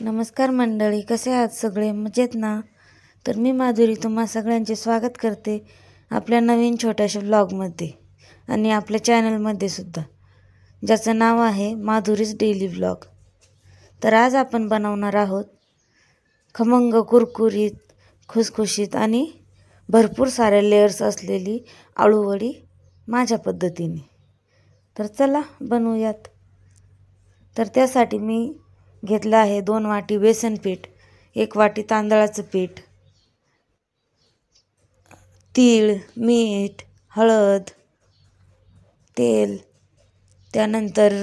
नमस्कार मंडळी, कसे आहात सगळे? मजेत ना? तर मी माधुरी तुम्हा सगळ्यांचे स्वागत करते आपल्या नवीन छोट्याशा व्लॉगमध्ये आणि आपल्या चॅनलमध्ये सुद्धा, ज्याचं नाव आहे माधुरीज डेली व्लॉग. तर आज आपण बनवणार आहोत खमंग, कुरकुरीत, खुसखुशीत आणि भरपूर सारे लेयर्स असलेली आळूवडी माझ्या पद्धतीने. तर चला बनवूयात. तर त्यासाठी मी घेतलं आहे 2 वाटी बेसन पीठ, 1 वाटी तांदळाचं पीठ, तीळ, मीठ, हळद, तेल. त्यानंतर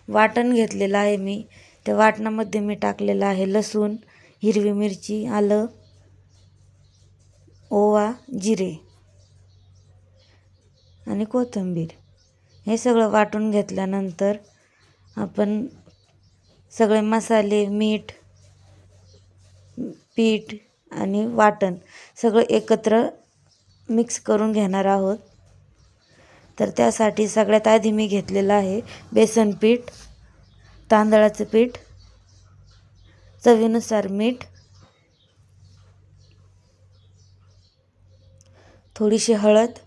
वाटण घेतलेलं आहे मी. त्या वाटणामध्ये मी टाकलेलं आहे लसूण, हिरवी मिरची, आलं, ओवा, जिरे आणि कोथिंबीर. हे सगळं वाटून घेतल्यानंतर आपण सगळे मसाले, मीठ, पीठ आणि वाटण सगळं एकत्र मिक्स करून घेणार आहोत. तर त्यासाठी सगळ्यात आधी मी घेतलेलं आहे बेसन पीठ, तांदळाचं पीठ, चवीनुसार मीठ, थोडीशी हळद,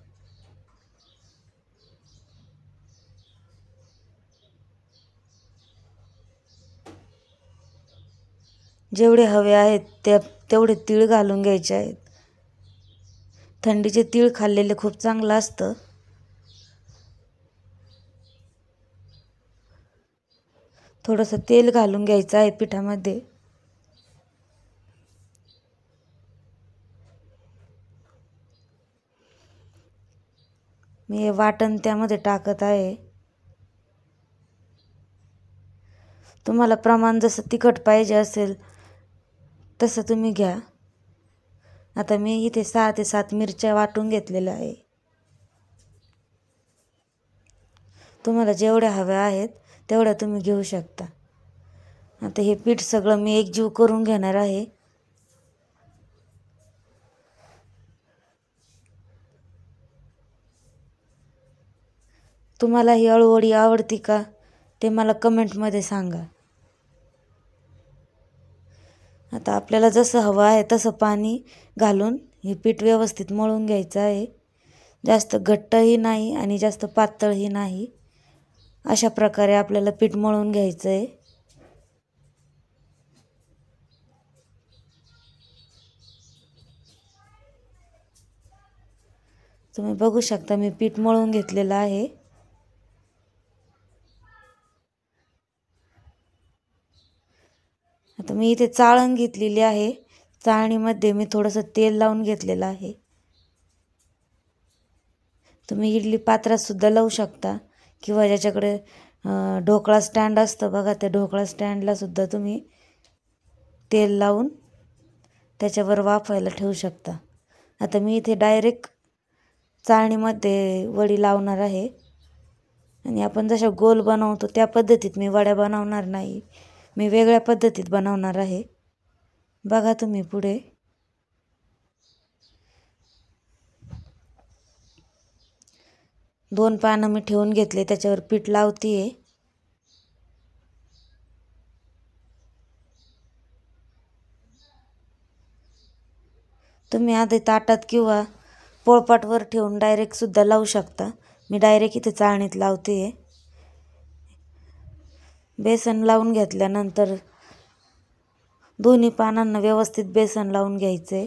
जेवढे हवे आहेत तेवढे तीळ घालून घ्यायचे आहेत. थंडीचे तीळ खाल्लेले खूप चांगलं असतं. थोडंसं तेल घालून घ्यायचं आहे पिठामध्ये. मी हे वाटण त्यामध्ये टाकत आहे. तुम्हाला प्रमाण जसं तिखट पाहिजे असेल तसं तुम्ही घ्या. आता मी इथे 6 ते 7 मिरच्या वाटून घेतलेल्या आहे. तुम्हाला जेवढ्या हव्या आहेत तेवढ्या तुम्ही घेऊ शकता. आता हे पीठ सगळं मी एकजीव करून घेणार आहे. तुम्हाला ही आळूवडी आवडती का ते मला कमेंटमध्ये सांगा. आता आपल्याला जसं हवं आहे तसं पाणी घालून हे पीठ व्यवस्थित मळून घ्यायचं आहे. जास्त घट्टही नाही आणि जास्त पातळही नाही. अशा प्रकारे आपल्याला पीठ मळून घ्यायचं आहे. तुम्ही बघू शकता मी पीठ मळून घेतलेलं आहे. आता मी इथे चाळण घेतलेली आहे. चाळणीमध्ये मी थोडंसं तेल लावून घेतलेलं आहे. तुम्ही इडली पात्रात सुद्धा लावू शकता किंवा ज्याच्याकडे ढोकळा स्टँड असतं बघा, त्या ढोकळा स्टँडला सुद्धा तुम्ही तेल लावून त्याच्यावर वाफायला ठेवू शकता. आता मी इथे डायरेक्ट चाळणीमध्ये वडी लावणार आहे आणि आपण जशा गोल बनवतो त्या पद्धतीत मी वड्या बनवणार नाही. मी वेगळ्या पद्धतीत बनवणार आहे. बघा तुम्ही पुढे. दोन पानं मी ठेवून घेतले, त्याच्यावर पीठ लावतीये. तुम्ही आधी ताटात किंवा पोळपाटवर ठेवून डायरेक्ट सुद्धा लावू शकता. मी डायरेक्ट इथे चाळणीत लावते. बेसन लावून घेतल्यानंतर दोन्ही पानांना व्यवस्थित बेसन लावून घ्यायचे.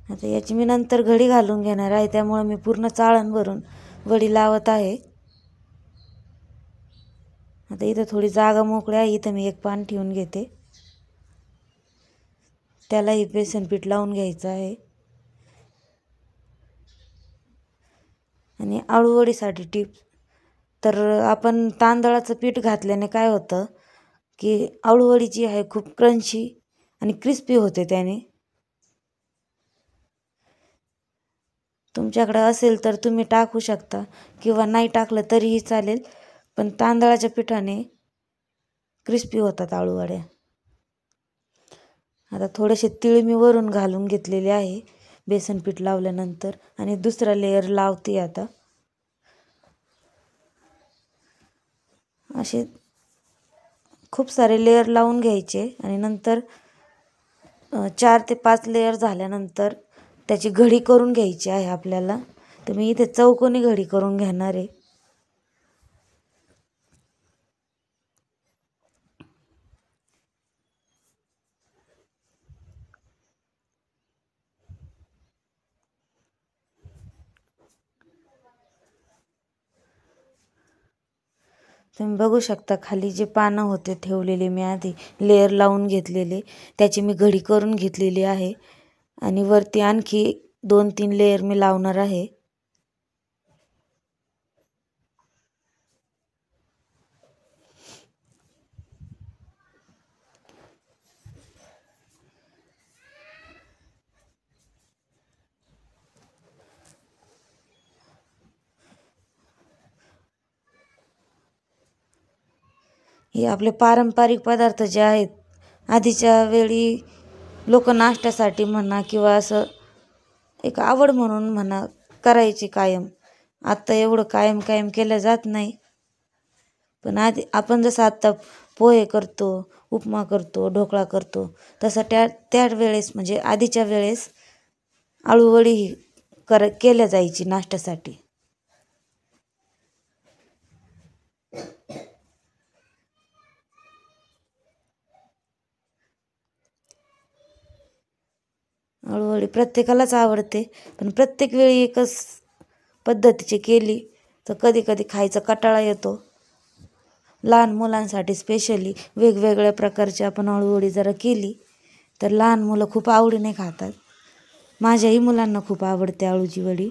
आता याची मी नंतर घडी घालून घेणार आहे, त्यामुळे मी पूर्ण चाळण भरून वडी लावत आहे. आता इथं थोडी जागा मोकळी आहे, इथं मी एक पान ठेवून घेते. त्यालाही बेसन पीठ लावून घ्यायचं आहे. आणि आळूवडीसाठी टिप्स, तर आपण तांदळाचं पीठ घातल्याने काय होतं की आळूवडी जी आहे खूप क्रंची आणि क्रिस्पी होते त्याने. तुमच्याकडे असेल तर तुम्ही टाकू शकता किंवा नाही टाकलं तरीही चालेल, पण तांदळाच्या पिठाने क्रिस्पी होतात आळूवड्या. आता थोडेसे तीळ मी वरून घालून घेतलेले आहे बेसन पीठ लावल्यानंतर. आणि दुसरा लेयर लावते आता. असे खूप सारे लेयर लावून घ्यायचे आणि नंतर 4 ते 5 लेयर झाल्यानंतर त्याची घडी करून घ्यायची आहे आपल्याला. तर मी इथे चौकोनी घडी करून घेणार आहे. तुम्ही बघू शकता खाली जे पानं होते ठेवलेले मी आधी लेयर लावून घेतलेले, त्याची मी घडी करून घेतलेली आहे. आणि वरती आणखी 2-3 लेयर मी लावणार आहे. हे आपले पारंपरिक पदार्थ जे आहेत, आधीच्या वेळी लोक नाश्त्यासाठी म्हणा किंवा असं एक आवड म्हणून म्हणा करायचे कायम. आत्ता एवढं कायम केलं जात नाही. पण आधी आपण जसं आत्ता पोहे करतो, उपमा करतो, ढोकळा करतो, तसं त्या वेळेस म्हणजे आधीच्या वेळेस आळूवडी ही केल्या जायची नाश्त्यासाठी. आळूवडी प्रत्येकालाच आवडते, पण प्रत्येक वेळी एकच पद्धतीची केली तर कधी कधी खायचा कंटाळा येतो. लहान मुलांसाठी स्पेशली वेगवेगळ्या प्रकारची आपण आळूवडी जरा केली तर लहान मुलं खूप आवडीने खातात. माझ्याही मुलांना खूप आवडते आळूची वडी,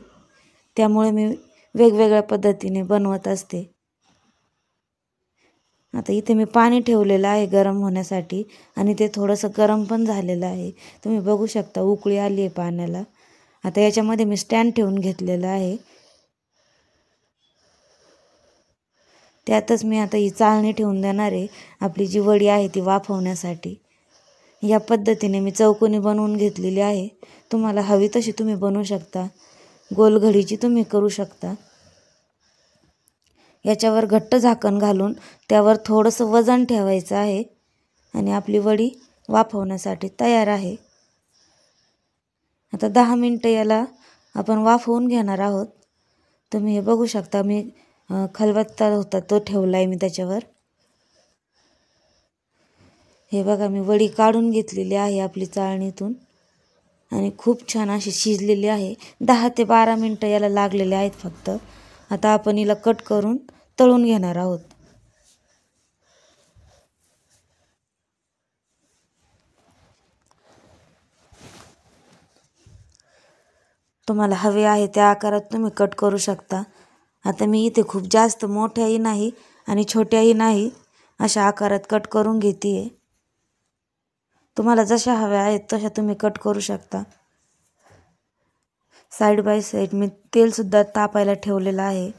त्यामुळे मी वेगवेगळ्या पद्धतीने बनवत असते. आता इथे मी पाणी ठेवलेलं आहे गरम होण्यासाठी आणि ते थोडंसं गरम पण झालेलं आहे. तुम्ही बघू शकता उकळी आली आहे पाण्याला. आता याच्यामध्ये मी स्टँड ठेवून घेतलेलं आहे. त्यातच मी आता ही चाळणी ठेवून देणार आहे आपली जी वडी आहे ती वाफवण्यासाठी. या पद्धतीने मी चौकोनी बनवून घेतलेली आहे. तुम्हाला हवी तशी तुम्ही बनवू शकता. गोल घडीची तुम्ही करू शकता. याच्यावर घट्ट झाकण घालून त्यावर थोडंसं वजन ठेवायचं आहे आणि आपली वडी वाफवण्यासाठी तयार आहे. आता 10 मिनटं याला आपण वाफवून घेणार आहोत. तुम्ही हे बघू शकता मी खलबत्ता होता तो ठेवला आहे मी त्याच्यावर. हे बघा मी वडी काढून घेतलेली आहे आपली चाळणीतून आणि खूप छान अशी शिजलेली आहे. 10 ते 12 मिनटं याला लागलेले आहेत फक्त. आता आपण हिला कट करून तळून घेणार आहोत. तुम्हाला हवे आहे त्या आकारात तुम्ही कट करू शकता. आता मी इथे खूप जास्त मोठ्याही नाही आणि छोट्याही नाही अशा आकारात कट करून घेते आहे. तुम्हाला जशा हव्या आहेत तशा तुम्ही कट करू शकता. साईड बाय साईड मी तेलसुद्धा तापायला ठेवलेलं आहे.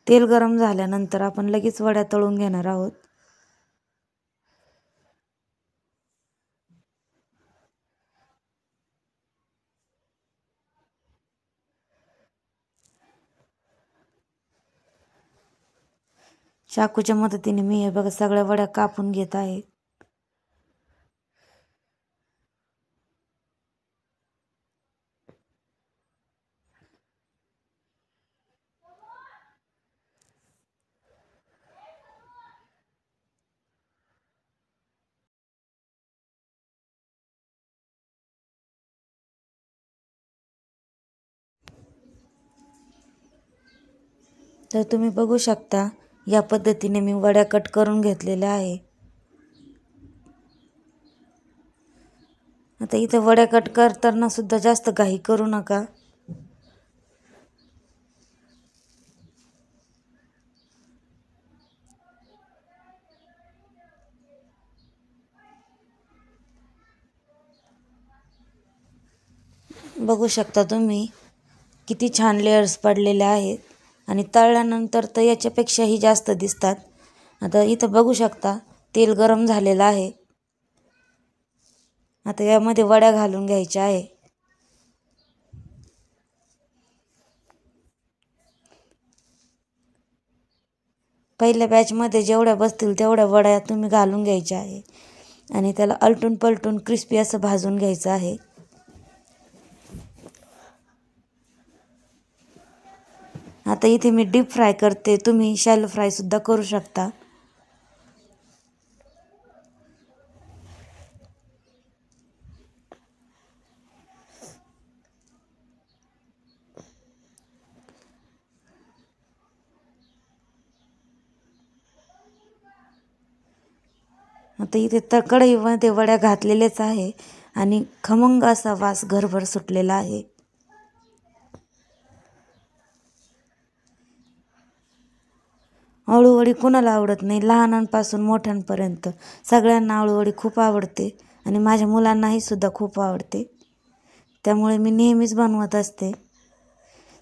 तेल गरम झाल्यानंतर आपण लगेच वड्या तळून घेणार आहोत. चाकूच्या मदतीने मी हे बघा सगळ्या वड्या कापून घेत आहे. तर तुम्ही बघू शकता या पद्धतीने मी वड्या कट करून घेतलेल्या आहे. आता इथं वड्या कट करताना सुद्धा जास्त घाई करू नका. बघू शकता तुम्ही किती छान लेयर्स पडलेले आहेत आणि तळल्यानंतर तर याच्यापेक्षाही जास्त दिसतात. आता इथं बघू शकता तेल गरम झालेलं आहे. आता यामध्ये वड्या घालून घ्यायच्या आहे. पहिल्या बॅचमध्ये जेवढ्या बसतील तेवढ्या वड्या तुम्ही घालून घ्यायच्या आहे आणि त्याला अलटून पलटून क्रिस्पी असं भाजून घ्यायचं आहे. आता इथे मी डीप फ्राय करते, तुम्ही शॅलो फ्राय सुद्धा करू शकता. आता इथे कढईमध्ये वड्या घातलेलेच आहे आणि खमंग असा वास घरभर सुटलेला आहे. अळूवडी कुणाला आवडत नाही, लहानांपासून मोठ्यांपर्यंत सगळ्यांना अळूवडी खूप आवडते आणि माझ्या मुलांनाही सुद्धा खूप आवडते. त्यामुळे मी नेहमीच बनवत असते.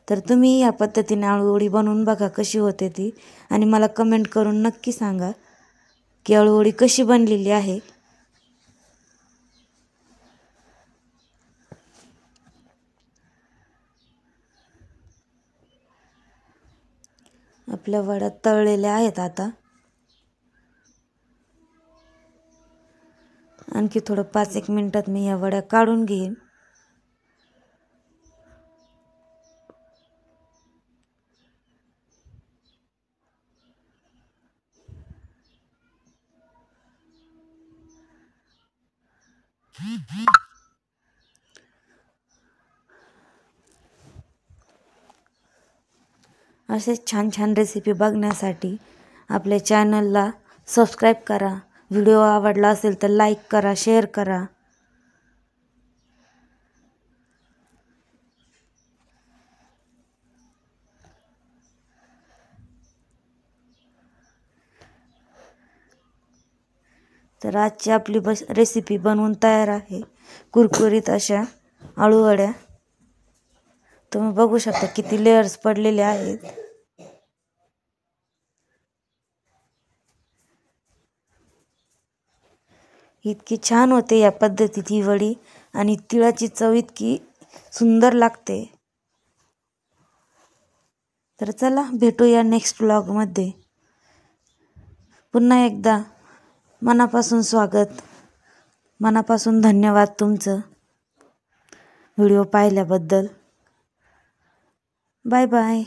तर तुम्ही या पद्धतीने अळूवडी बनवून बघा कशी होते ती आणि मला कमेंट करून नक्की सांगा की अळूवडी कशी बनलेली आहे. आपल्या वड्या तळलेल्या आहेत. आता आणखी थोडं 5-1 मिनिटात मी या वड्या काढून घेईन. असे छान छान रेसिपी बघण्यासाठी आपल्या चॅनलला सबस्क्राईब करा. व्हिडिओ आवडला असेल तर लाईक करा, शेअर करा. तर आजची आपली रेसिपी बनवून तयार आहे. कुरकुरीत अशा अळूवड्या तुम्ही बघू शकता किती लेयर्स पडलेले आहेत. इतकी छान होते या पद्धतीत ही वडी आणि तिळाची चव इतकी सुंदर लागते. तर चला भेटूया नेक्स्ट व्लॉगमध्ये. पुन्हा एकदा मनापासून स्वागत, मनापासून धन्यवाद तुमचं व्हिडिओ पाहिल्याबद्दल. Bye bye.